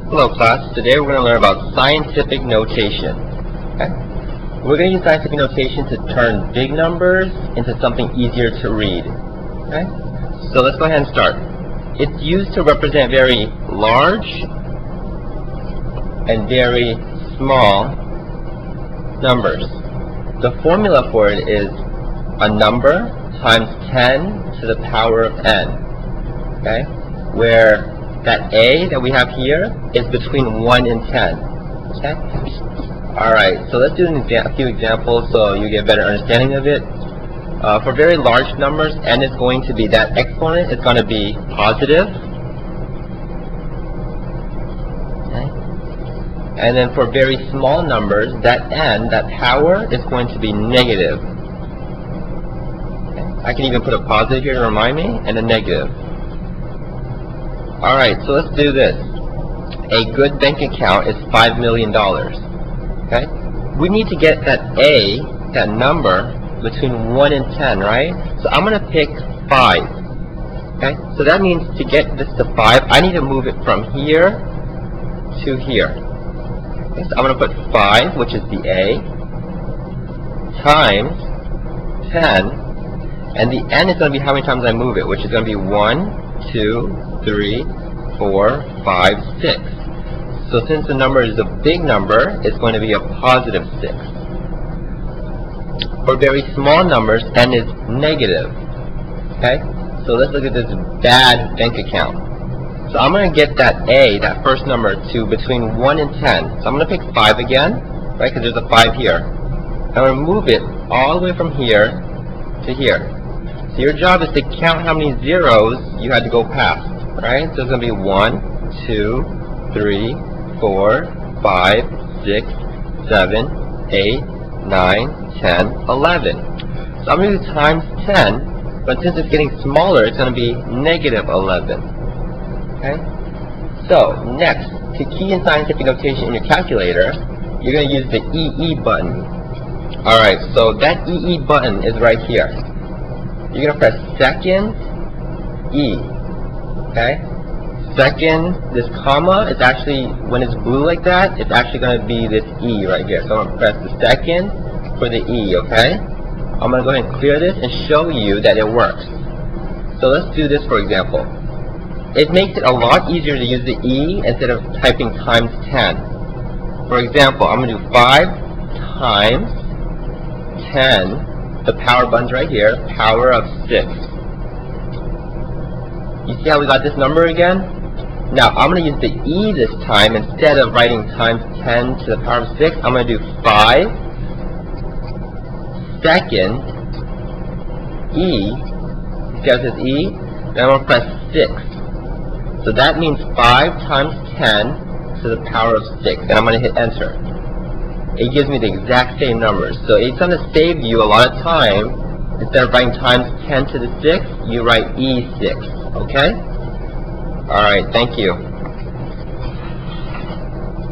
Hello class, today we're going to learn about scientific notation. Okay? We're going to use scientific notation to turn big numbers into something easier to read. Okay? So let's go ahead and start. It's used to represent very large and very small numbers. The formula for it is a number times 10 to the power of n. Okay? Where that a that we have here is between 1 and 10. Okay? Alright, so let's do a few examples so you get a better understanding of it. For very large numbers, n is going to be, that exponent is going to be positive. Okay? And then for very small numbers, that n, that power, is going to be negative. Okay? I can even put a positive here to remind me, and a negative. Alright, so let's do this. A good bank account is $5 million. Okay? We need to get that A, that number, between 1 and 10, right? So I'm going to pick 5. Okay? So that means to get this to 5, I need to move it from here to here. Okay? So I'm going to put 5, which is the A, times 10, and the n is going to be how many times I move it, which is going to be 1, 2, 3, 4, 5, 6. So since the number is a big number, it's going to be a positive 6. For very small numbers, n is negative. Okay? So let's look at this bad bank account. So I'm going to get that A, that first number, to between 1 and 10. So I'm going to pick 5 again, right, because there's a 5 here. I'm going to move it all the way from here to here. So your job is to count how many zeros you had to go past. Right? So it's going to be 1, 2, 3, 4, 5, 6, 7, 8, 9, 10, 11. So I'm going to do times 10, but since it's getting smaller, it's going to be negative 11. Okay? So, next, to key in scientific notation in your calculator, you're going to use the EE button. Alright, so that EE button is right here. You're going to press second E. Okay? Second, this comma is actually, when it's blue like that, it's actually going to be this E right here. So I'm going to press the second for the E, okay? I'm going to go ahead and clear this and show you that it works. So let's do this for example. It makes it a lot easier to use the E instead of typing times 10. For example, I'm going to do 5 times 10, the power button's right here, power of 6. You see how we got this number again? Now, I'm going to use the E this time. Instead of writing times 10 to the power of 6, I'm going to do 5 second E. You see how it says E? Then I'm going to press 6. So that means 5 times 10 to the power of 6. And I'm going to hit enter. It gives me the exact same numbers. So it's going to save you a lot of time. Instead of writing times 10 to the 6, you write E6. Okay? Alright, thank you.